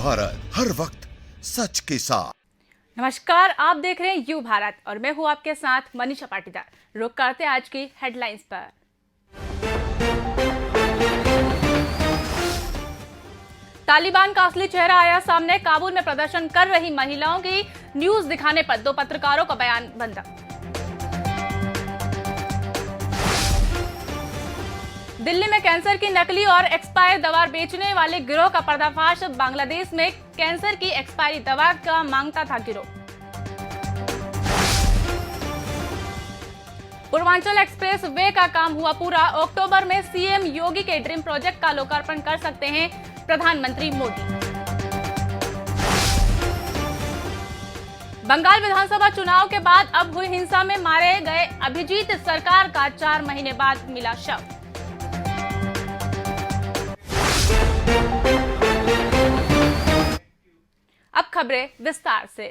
भारत, हर वक्त सच के साथ। नमस्कार, आप देख रहे हैं यू भारत और मैं हूं आपके साथ मनीषा पाटीदार। रुक करते हैं आज की हेडलाइंस पर। तालिबान का असली चेहरा आया सामने। काबुल में प्रदर्शन कर रही महिलाओं की न्यूज दिखाने पर 2 पत्रकारों का बयान बंद। दिल्ली में कैंसर की नकली और एक्सपायर दवा बेचने वाले गिरोह का पर्दाफाश। बांग्लादेश में कैंसर की एक्सपायरी दवा का मांगता था गिरोह। पूर्वांचल एक्सप्रेस वे का काम हुआ पूरा। अक्टूबर में सीएम योगी के ड्रीम प्रोजेक्ट का लोकार्पण कर सकते हैं प्रधानमंत्री मोदी। बंगाल विधानसभा चुनाव के बाद अब हुई हिंसा में मारे गए अभिजीत सरकार का 4 महीने बाद मिला शव। अब खबरें विस्तार से।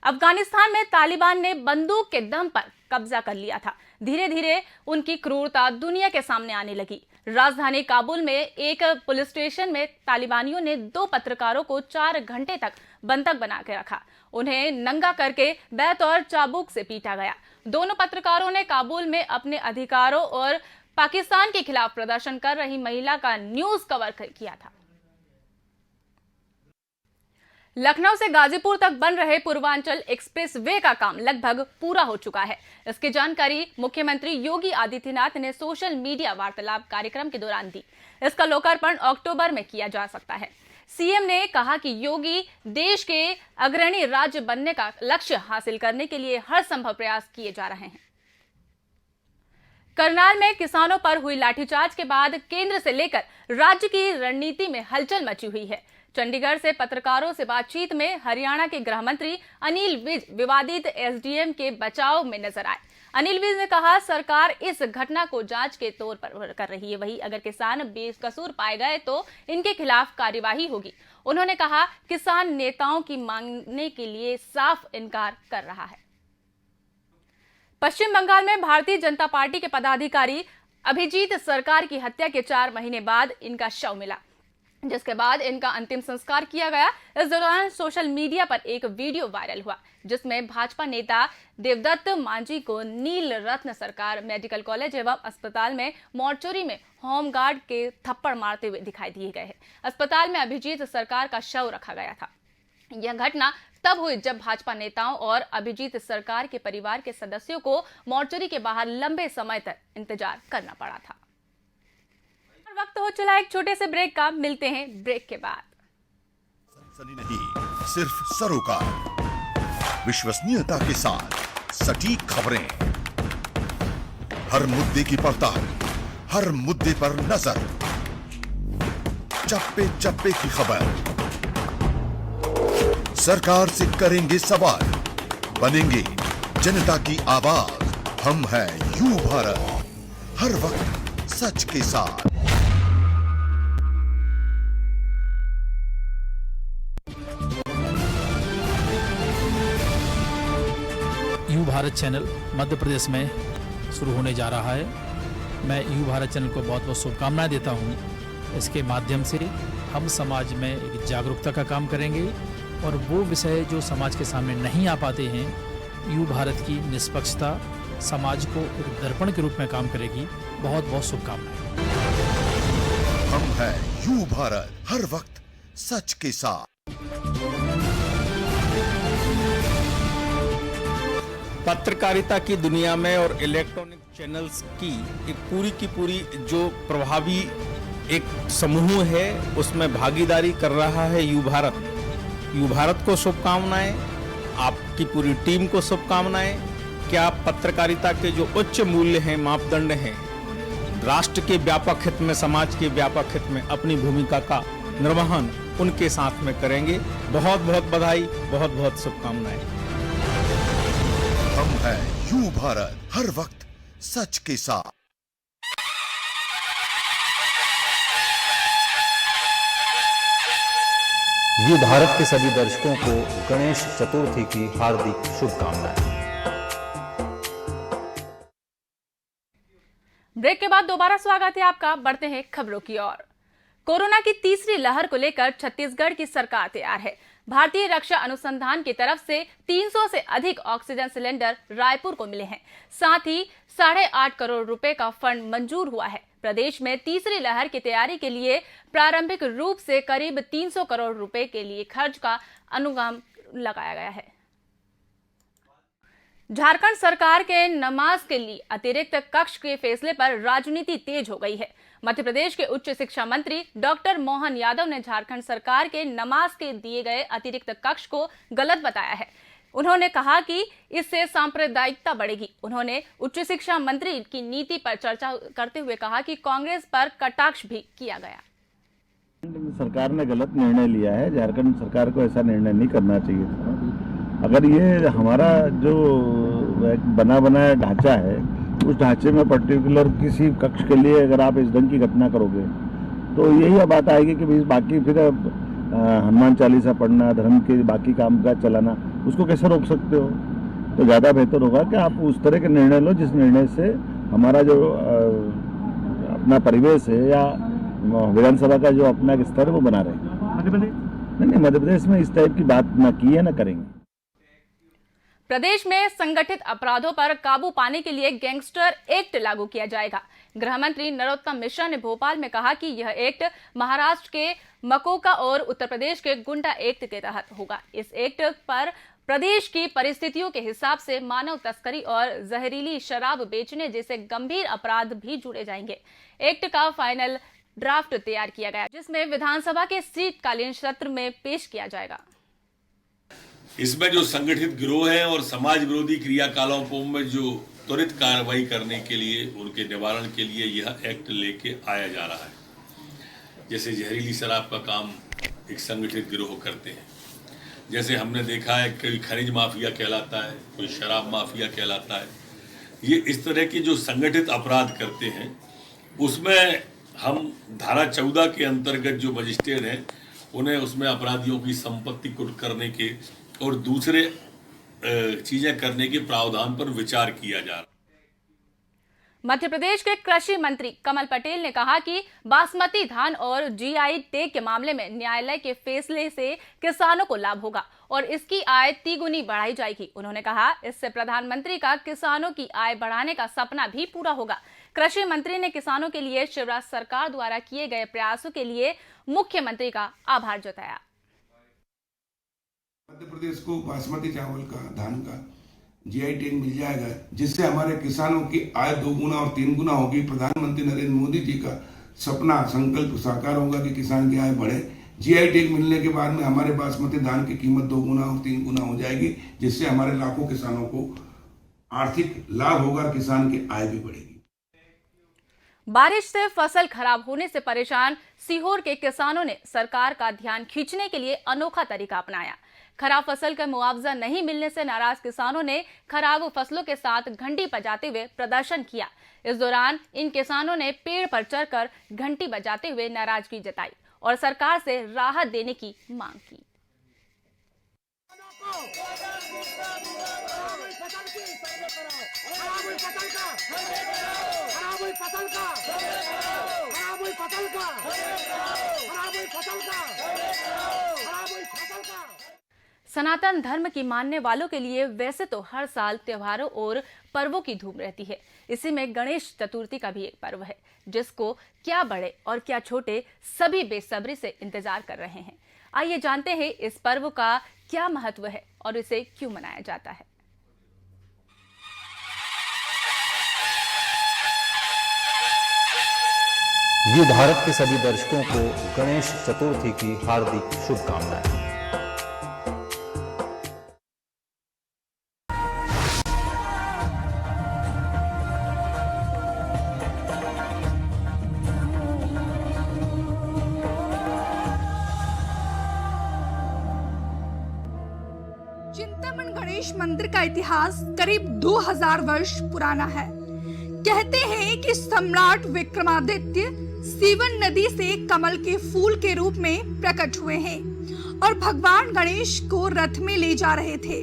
अफगानिस्तान में तालिबान ने बंदूक के दम पर कब्जा कर लिया था। धीरे धीरे उनकी क्रूरता दुनिया के सामने आने लगी। राजधानी काबुल में एक पुलिस स्टेशन में तालिबानियों ने 2 पत्रकारों को 4 घंटे तक बंधक बना के रखा। उन्हें नंगा करके बैत और चाबुक से पीटा गया। दोनों पत्रकारों ने काबुल में अपने अधिकारों और पाकिस्तान के खिलाफ प्रदर्शन कर रही महिला का न्यूज कवर किया था। लखनऊ से गाजीपुर तक बन रहे पूर्वांचल एक्सप्रेस वे का काम लगभग पूरा हो चुका है। इसकी जानकारी मुख्यमंत्री योगी आदित्यनाथ ने सोशल मीडिया वार्तालाप कार्यक्रम के दौरान दी। इसका लोकार्पण अक्टूबर में किया जा सकता है। सीएम ने कहा कि योगी देश के अग्रणी राज्य बनने का लक्ष्य हासिल करने के लिए हर संभव प्रयास किए जा रहे हैं। करनाल में किसानों पर हुई लाठीचार्ज के बाद केंद्र से लेकर राज्य की रणनीति में हलचल मची हुई है। चंडीगढ़ से पत्रकारों से बातचीत में हरियाणा के गृह मंत्री अनिल विज विवादित एसडीएम के बचाव में नजर आए। अनिल विज ने कहा, सरकार इस घटना को जांच के तौर पर कर रही है। वहीं अगर किसान बेकसूर पाए गए तो इनके खिलाफ कार्यवाही होगी। उन्होंने कहा, किसान नेताओं की मांगने के लिए साफ इनकार कर रहा है। पश्चिम बंगाल में भारतीय जनता पार्टी के पदाधिकारी अभिजीत सरकार की हत्या के 4 महीने बाद इनका शव मिला, जिसके बाद इनका अंतिम संस्कार किया गया। इस दौरान सोशल मीडिया पर एक वीडियो वायरल हुआ जिसमें भाजपा नेता देवदत्त मांझी को नील रत्न सरकार मेडिकल कॉलेज एवं अस्पताल में मॉर्चरी में होमगार्ड के थप्पड़ मारते हुए दिखाई दिए गए हैं। अस्पताल में अभिजीत सरकार का शव रखा गया था। यह घटना तब हुई जब भाजपा नेताओं और अभिजीत सरकार के परिवार के सदस्यों को मॉर्चरी के बाहर लंबे समय तक इंतजार करना पड़ा था। वक्त हो चला एक छोटे से ब्रेक का। मिलते हैं ब्रेक के बाद। सनसनी नहीं, सिर्फ सरोकार, विश्वसनीयता के साथ सटीक खबरें, हर मुद्दे की पड़ताल, हर मुद्दे पर नजर, चप्पे चप्पे की खबर। सरकार से करेंगे सवाल, बनेंगे जनता की आवाज। हम हैं यू भारत, हर वक्त सच के साथ। यू भारत चैनल मध्य प्रदेश में शुरू होने जा रहा है। मैं यू भारत चैनल को बहुत बहुत शुभकामनाएं देता हूं। इसके माध्यम से हम समाज में एक जागरूकता का काम करेंगे और वो विषय जो समाज के सामने नहीं आ पाते हैं, यू भारत की निष्पक्षता समाज को एक दर्पण के रूप में काम करेगी। बहुत बहुत शुभकामनाएं। हम हैं यू भारत, हर वक्त सच के साथ। पत्रकारिता की दुनिया में और इलेक्ट्रॉनिक चैनल्स की पूरी जो प्रभावी एक समूह है, उसमें भागीदारी कर रहा है यू भारत। यू भारत को शुभकामनाएं, आपकी पूरी टीम को शुभकामनाएं कि आप पत्रकारिता के जो उच्च मूल्य हैं, मापदंड हैं, राष्ट्र के व्यापक हित में, समाज के व्यापक हित में अपनी भूमिका का निर्वहन उनके साथ में करेंगे। बहुत बहुत बधाई, बहुत बहुत शुभकामनाएं। हम हैं यू भारत, हर वक्त सच के साथ। यू भारत के सभी दर्शकों को गणेश चतुर्थी की हार्दिक शुभकामनाएं। ब्रेक के बाद दोबारा स्वागत है आपका। बढ़ते हैं खबरों की ओर। कोरोना की तीसरी लहर को लेकर छत्तीसगढ़ की सरकार तैयार है। भारतीय रक्षा अनुसंधान की तरफ से 300 से अधिक ऑक्सीजन सिलेंडर रायपुर को मिले हैं। साथ ही 8.5 करोड़ रुपए का फंड मंजूर हुआ है। प्रदेश में तीसरी लहर की तैयारी के लिए प्रारंभिक रूप से करीब 300 करोड़ रुपए के लिए खर्च का अनुमान लगाया गया है। झारखंड सरकार के नमाज के लिए अतिरिक्त कक्ष के फैसले पर राजनीति तेज हो गई है। मध्य प्रदेश के उच्च शिक्षा मंत्री डॉक्टर मोहन यादव ने झारखंड सरकार के नमाज के दिए गए अतिरिक्त कक्ष को गलत बताया है। उन्होंने कहा कि इससे सांप्रदायिकता बढ़ेगी। उन्होंने उच्च शिक्षा मंत्री की नीति पर चर्चा करते हुए कहा कि कांग्रेस पर कटाक्ष भी किया गया। सरकार ने गलत निर्णय लिया है। झारखंड सरकार को ऐसा निर्णय नहीं करना चाहिए था। अगर ये हमारा जो बना बनाया ढांचा है, उस ढांचे में पर्टिकुलर किसी कक्ष के लिए अगर आप इस ढंग की घटना करोगे तो यही बात आएगी कि बाकी फिर हनुमान चालीसा पढ़ना, धर्म के बाकी कामकाज चलाना, उसको कैसे रोक सकते हो। तो ज़्यादा बेहतर होगा कि आप उस तरह के निर्णय लो जिस निर्णय से हमारा जो अपना परिवेश है या विधानसभा का जो अपना स्तर है वो बना रहे। नहीं, मध्य प्रदेश में इस टाइप की बात ना की है ना करेंगे। प्रदेश में संगठित अपराधों पर काबू पाने के लिए गैंगस्टर एक्ट लागू किया जाएगा। गृह मंत्री नरोत्तम मिश्रा ने भोपाल में कहा कि यह एक्ट महाराष्ट्र के मकोका और उत्तर प्रदेश के गुंडा एक्ट के तहत होगा। इस एक्ट पर प्रदेश की परिस्थितियों के हिसाब से मानव तस्करी और जहरीली शराब बेचने जैसे गंभीर अपराध भी जुड़े जाएंगे। एक्ट का फाइनल ड्राफ्ट तैयार किया गया, जिसमें विधानसभा के शीतकालीन सत्र में पेश किया जाएगा। इसमें जो संगठित गिरोह हैं और समाज विरोधी क्रियाकलापों में जो त्वरित कार्रवाई करने के लिए, उनके निवारण के लिए यह एक्ट लेके आया जा रहा है। जैसे जहरीली शराब का काम एक संगठित गिरोह करते हैं, जैसे हमने देखा है कोई खनिज माफिया कहलाता है, कोई शराब माफिया कहलाता है। ये इस तरह के जो संगठित अपराध करते हैं, उसमें हम धारा 14 के अंतर्गत जो मजिस्ट्रेट हैं उन्हें उसमें अपराधियों की संपत्ति कुर्क करने के और दूसरे चीजें करने के प्रावधान पर विचार किया जा रहा है। मध्य प्रदेश के कृषि मंत्री कमल पटेल ने कहा कि बासमती धान और जीआई टैग के मामले में न्यायालय के फैसले से किसानों को लाभ होगा और इसकी आय तिगुनी बढ़ाई जाएगी। उन्होंने कहा इससे प्रधानमंत्री का किसानों की आय बढ़ाने का सपना भी पूरा होगा। कृषि मंत्री ने किसानों के लिए शिवराज सरकार द्वारा किए गए प्रयासों के लिए मुख्यमंत्री का आभार जताया। मध्य प्रदेश को बासमती चावल का, धान का जीआई टैग मिल जाएगा, जिससे हमारे किसानों की आय 2 गुना और 3 गुना होगी। प्रधानमंत्री नरेंद्र मोदी जी का सपना, संकल्प साकार होगा कि किसान की आय बढ़े। जीआई टैग मिलने के बाद में हमारे बासमती धान की कीमत 2 गुना और 3 गुना हो जाएगी, जिससे हमारे लाखों किसानों को आर्थिक लाभ होगा, किसान की आय भी बढ़ेगी। बारिश से फसल खराब होने से परेशान सीहोर के किसानों ने सरकार का ध्यान खींचने के लिए अनोखा तरीका अपनाया। खराब फसल का मुआवजा नहीं मिलने से नाराज किसानों ने खराब फसलों के साथ घंटी बजाते हुए प्रदर्शन किया। इस दौरान इन किसानों ने पेड़ पर चढ़कर घंटी बजाते हुए नाराजगी जताई और सरकार से राहत देने की मांग की। सनातन धर्म की मानने वालों के लिए वैसे तो हर साल त्योहारों और पर्वों की धूम रहती है। इसी में गणेश चतुर्थी का भी एक पर्व है, जिसको क्या बड़े और क्या छोटे सभी बेसब्री से इंतजार कर रहे हैं। आइए जानते हैं इस पर्व का क्या महत्व है और इसे क्यों मनाया जाता है। व्यू भारत के सभी दर्शकों को गणेश चतुर्थी की हार्दिक शुभकामनाएं। चिंतामण गणेश मंदिर का इतिहास करीब 2000 वर्ष पुराना है। कहते हैं कि सम्राट विक्रमादित्य सीवन नदी से कमल के फूल के रूप में प्रकट हुए हैं और भगवान गणेश को रथ में ले जा रहे थे।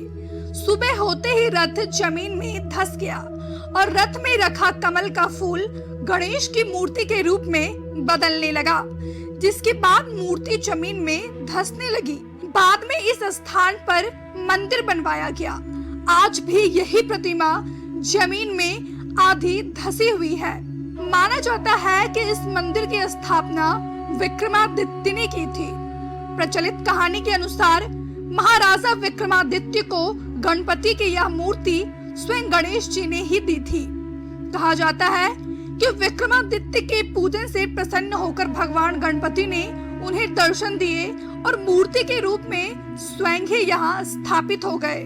सुबह होते ही रथ जमीन में धंस गया और रथ में रखा कमल का फूल गणेश की मूर्ति के रूप में बदलने लगा, जिसके बाद मूर्ति जमीन में धंसने लगी। बाद में इस स्थान पर मंदिर बनवाया गया। आज भी यही प्रतिमा जमीन में आधी धसी हुई है। माना जाता है कि इस मंदिर की स्थापना विक्रमादित्य ने की थी। प्रचलित कहानी के अनुसार महाराजा विक्रमादित्य को गणपति की यह मूर्ति स्वयं गणेश जी ने ही दी थी। कहा जाता है कि विक्रमादित्य के पूजन से प्रसन्न होकर भगवान गणपति ने उन्हें दर्शन दिए और मूर्ति के रूप में स्वयं ही यहाँ स्थापित हो गए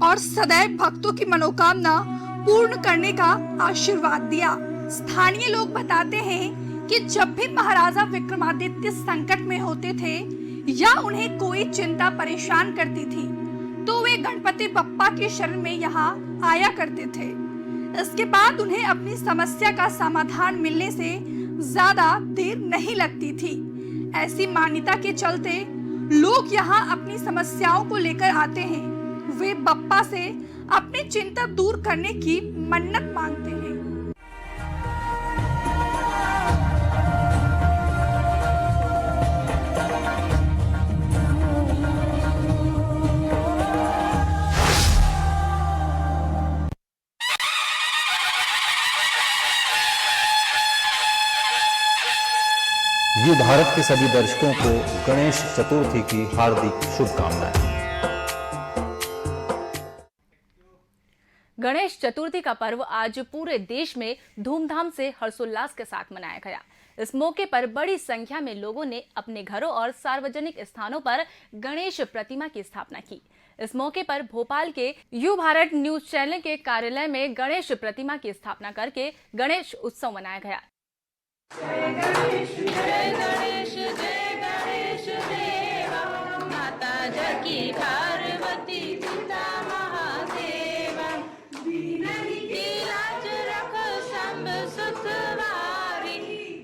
और सदैव भक्तों की मनोकामना पूर्ण करने का आशीर्वाद दिया। स्थानीय लोग बताते हैं कि जब भी महाराजा विक्रमादित्य संकट में होते थे या उन्हें कोई चिंता परेशान करती थी तो वे गणपति बप्पा के शरण में यहाँ आया करते थे। इसके बाद उन्हें अपनी समस्या का समाधान मिलने से ज्यादा देर नहीं लगती थी। ऐसी मान्यता के चलते लोग यहाँ अपनी समस्याओं को लेकर आते हैं। वे बप्पा से अपनी चिंता दूर करने की मन्नत मांगते हैं। यू भारत के सभी दर्शकों को गणेश चतुर्थी की हार्दिक शुभकामनाएं। गणेश चतुर्थी का पर्व आज पूरे देश में धूमधाम से हर्षोल्लास के साथ मनाया गया। इस मौके पर बड़ी संख्या में लोगों ने अपने घरों और सार्वजनिक स्थानों पर गणेश प्रतिमा की स्थापना की। इस मौके पर भोपाल के यू भारत न्यूज चैनल के कार्यालय में गणेश प्रतिमा की स्थापना करके गणेश उत्सव मनाया गया। जय गणेश जय गणेश जय गणेश देवा, माता जगी पार्वती पिता महादेवा, दीनहि की लाज रख शंभ सुतवारी,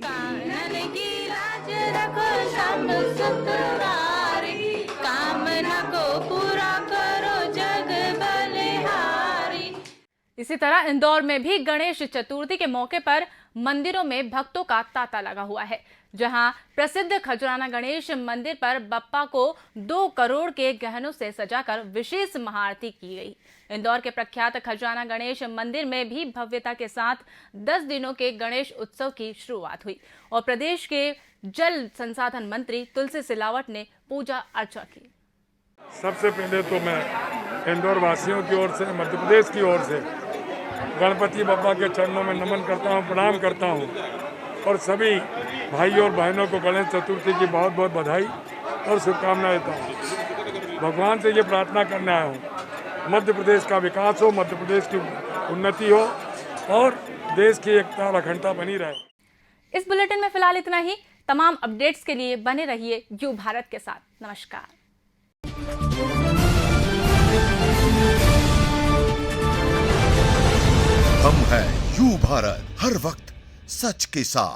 कानन की लाज रख शंभ सुतवारी, कामना को पूरा करो जग बलिहारी। इसी तरह इंदौर में भी गणेश चतुर्थी के मौके पर मंदिरों में भक्तों का तांता लगा हुआ है, जहां प्रसिद्ध खजराना गणेश मंदिर पर बप्पा को 2 करोड़ के गहनों से सजाकर विशेष महाआरती की गई। इंदौर के प्रख्यात खजराना गणेश मंदिर में भी भव्यता के साथ 10 दिनों के गणेश उत्सव की शुरुआत हुई और प्रदेश के जल संसाधन मंत्री तुलसी सिलावट ने पूजा अर्चना की। सबसे पहले तो मैं इंदौर वासियों की ओर से, मध्य प्रदेश की ओर से गणपति बप्पा के चरणों में नमन करता हूं, प्रणाम करता हूं और सभी भाइयों और बहनों को गणेश चतुर्थी की बहुत बहुत बधाई और शुभकामनाएं देता हूं। भगवान से ये प्रार्थना करने आया हूं, मध्य प्रदेश का विकास हो, मध्य प्रदेश की उन्नति हो और देश की एकता और अखंडता बनी रहे। इस बुलेटिन में फिलहाल इतना ही। तमाम अपडेट्स के लिए बने रहिए यू भारत के साथ। नमस्कार। हम हैं यू भारत, हर वक्त सच के साथ।